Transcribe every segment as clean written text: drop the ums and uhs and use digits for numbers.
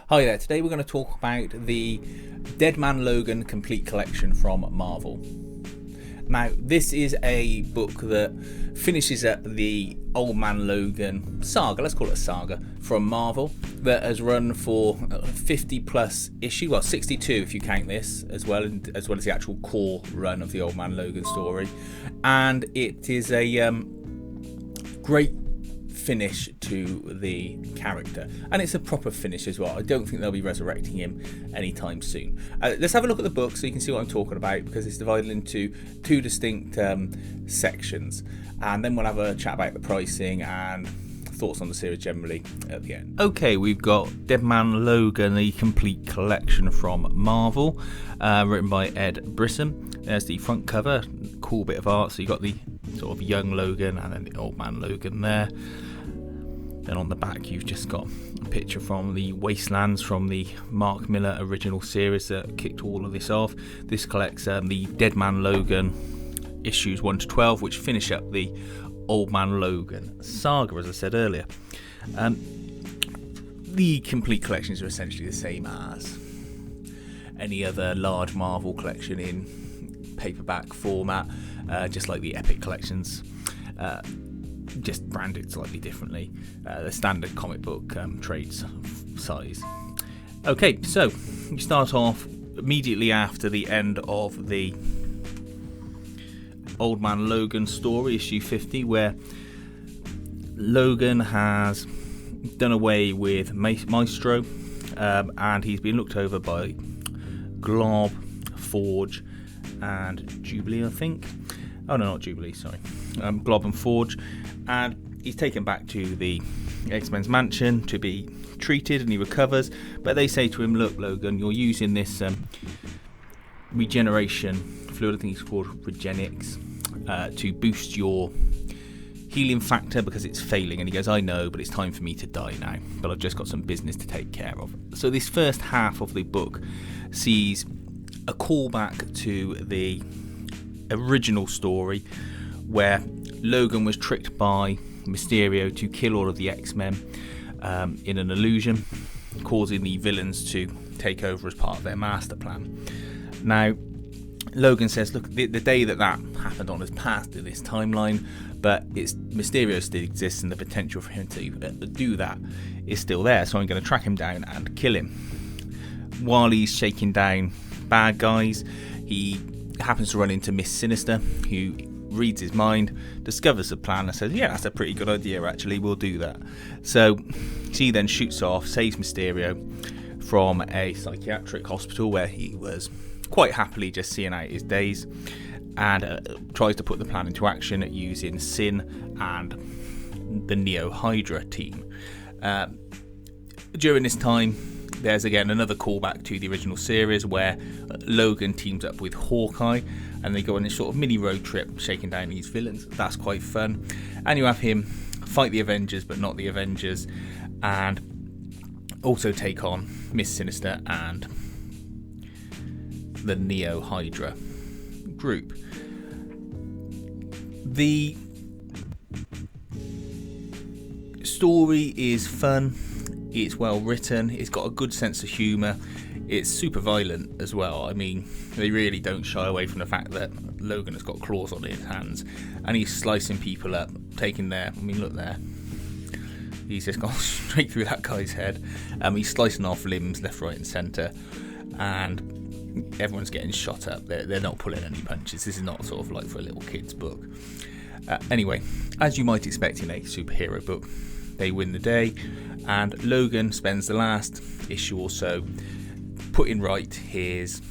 Hi there, today we're going to talk about the Dead Man Logan Complete Collection from Marvel. Now, this is a book that finishes up the Old Man Logan saga, let's call it a saga, from Marvel, that has run for 50 plus issue, well 62 if you count this, as well as the actual core run of the Old Man Logan story. And it is a great finish to the character, and it's a proper finish as well. I don't think they'll be resurrecting him anytime soon. Let's have a look at the book so you can see what I'm talking about, because it's divided into two distinct sections, and then we'll have a chat about the pricing and thoughts on the series generally at the end. Okay, we've got Dead Man Logan, the complete collection from Marvel, written by Ed Brisson. There's the front cover, cool bit of art, so you've got the sort of young Logan and then the Old Man Logan there. Then on the back you've just got a picture from the Wastelands from the Mark Millar original series that kicked all of this off. This collects the Dead Man Logan issues 1 to 12, which finish up the Old Man Logan saga, as I said earlier. The complete collections are essentially the same as any other large Marvel collection in paperback format, just like the Epic collections. Just branded slightly differently. The standard comic book trade size. Okay, so you start off immediately after the end of the Old Man Logan story, issue 50, where Logan has done away with Maestro, and he's been looked over by Glob, Forge, and Jubilee, I think. Oh no, not Jubilee, sorry. Glob and Forge, and he's taken back to the X-Men's mansion to be treated, and he recovers. But they say to him, "Look, Logan, you're using this regeneration fluid, I think it's called Regenix, to boost your healing factor because it's failing." And he goes, "I know, but it's time for me to die now. But I've just got some business to take care of." So this first half of the book sees a callback to the original story where Logan was tricked by Mysterio to kill all of the X-Men in an illusion, causing the villains to take over as part of their master plan. Now, Logan says, look, the day that happened on has passed in this timeline, but Mysterio still exists, and the potential for him to do that is still there, so I'm going to track him down and kill him. While he's shaking down bad guys, he happens to run into Miss Sinister, who reads his mind, discovers the plan, and says, "Yeah, that's a pretty good idea, actually, we'll do that." So she then shoots off, saves Mysterio from a psychiatric hospital where he was quite happily just seeing out his days, and tries to put the plan into action using Sin and the Neo Hydra team. During this time, there's again another callback to the original series where Logan teams up with Hawkeye, and they go on this sort of mini road trip shaking down these villains. That's quite fun. And you have him fight the Avengers but not the Avengers, and also take on Miss Sinister and the Neo Hydra group. The story is fun. It's well written, it's got a good sense of humour, it's super violent as well. I mean, they really don't shy away from the fact that Logan has got claws on his hands, and he's slicing people up, taking their, I mean, look there, he's just gone straight through that guy's head. He's slicing off limbs left, right and centre, and everyone's getting shot up. They're not pulling any punches. This is not sort of like for a little kid's book. Anyway, as you might expect in a superhero book, they win the day, and Logan spends the last issue or so putting right his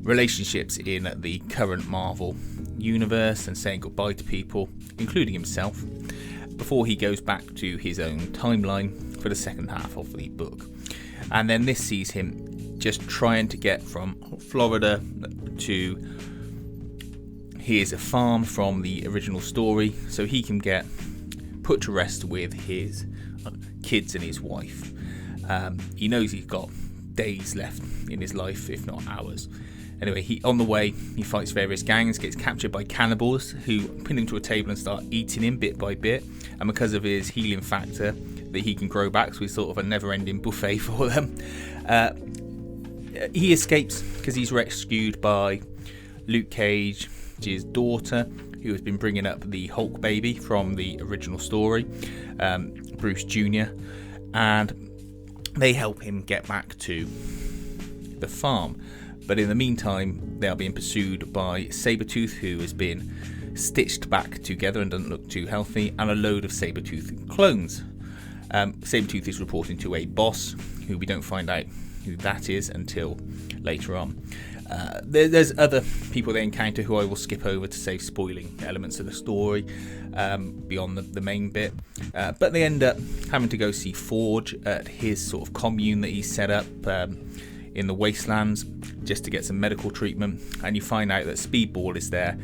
relationships in the current Marvel universe and saying goodbye to people, including himself, before he goes back to his own timeline for the second half of the book. And then this sees him just trying to get from Florida to his farm from the original story so he can get put to rest with his kids and his wife. He knows he's got days left in his life, if not hours. Anyway, on the way, he fights various gangs, gets captured by cannibals who pin him to a table and start eating him bit by bit. And because of his healing factor, that he can grow back, so he's sort of a never-ending buffet for them. He escapes because he's rescued by Luke Cage, his daughter, who has been bringing up the Hulk baby from the original story, Bruce Jr., and they help him get back to the farm. But in the meantime, they are being pursued by Sabretooth, who has been stitched back together and doesn't look too healthy, and a load of Sabretooth clones. Sabretooth is reporting to a boss, who we don't find out who that is until later on. There's other people they encounter who I will skip over to save spoiling elements of the story beyond the main bit. But they end up having to go see Forge at his sort of commune that he's set up in the wastelands just to get some medical treatment. And you find out that Speedball is there,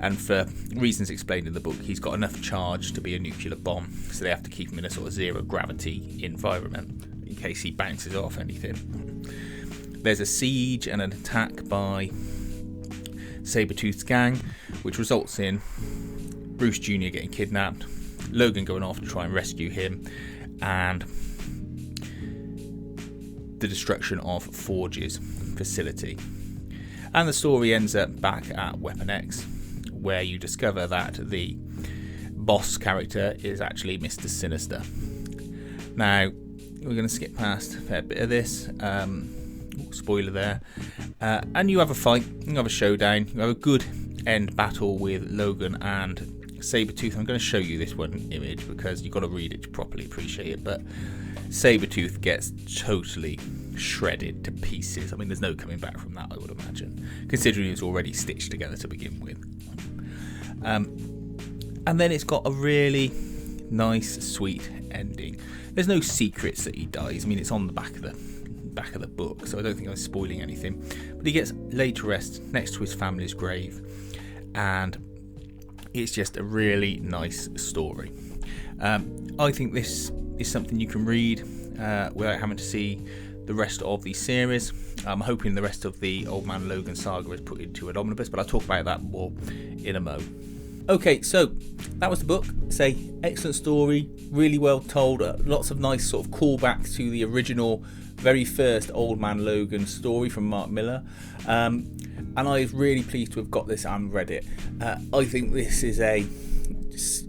and for reasons explained in the book, he's got enough charge to be a nuclear bomb, so they have to keep him in a sort of zero gravity environment in case he bounces off anything. There's a siege and an attack by Sabretooth's gang, which results in Bruce Jr. getting kidnapped, Logan going off to try and rescue him, and the destruction of Forge's facility. And the story ends up back at Weapon X, where you discover that the boss character is actually Mr. Sinister. Now, we're going to skip past a fair bit of this. Spoiler there. And you have a fight, you have a showdown, you have a good end battle with Logan and Sabretooth. I'm going to show you this one image because you've got to read it to properly appreciate it. But Sabretooth gets totally shredded to pieces. I mean, there's no coming back from that, I would imagine, considering it's already stitched together to begin with. And then it's got a really nice, sweet ending. There's no secrets that he dies. I mean, it's on the back of the book, so I don't think I'm spoiling anything. But he gets laid to rest next to his family's grave, and it's just a really nice story. I think this is something you can read without having to see the rest of the series. I'm hoping the rest of the Old Man Logan saga is put into an omnibus, but I'll talk about that more in a mo. Okay, so that was the book. It's an excellent story, really well told, lots of nice sort of callbacks to the original, very first Old Man Logan story from Mark Millar. And I'm really pleased to have got this and read it. I think this is a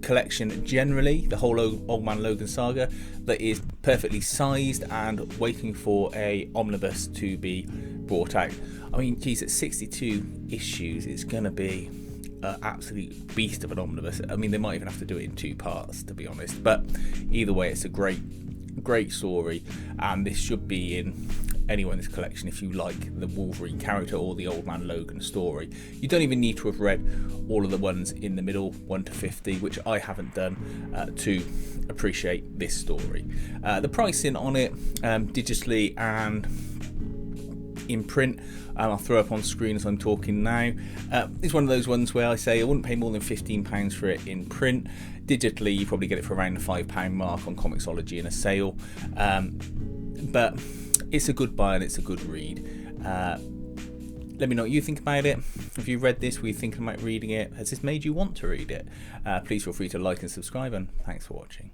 collection generally, the whole Old Man Logan saga, that is perfectly sized and waiting for a omnibus to be brought out. I mean, geez, at 62 issues, it's going to be an absolute beast of an omnibus. I mean, they might even have to do it in 2 parts, to be honest. But either way, it's a great story, and this should be in anyone's collection if you like the Wolverine character or the Old Man Logan story. You don't even need to have read all of the ones in the middle, 1 to 50, which I haven't done, to appreciate this story. The pricing on it, digitally and in print, I'll throw up on screen as I'm talking now. It's one of those ones where I say I wouldn't pay more than £15 for it in print. Digitally, you probably get it for around the £5 mark on Comixology in a sale. But it's a good buy and it's a good read. Let me know what you think about it. If you read this, were you thinking about reading it? Has this made you want to read it? Please feel free to like and subscribe, and thanks for watching.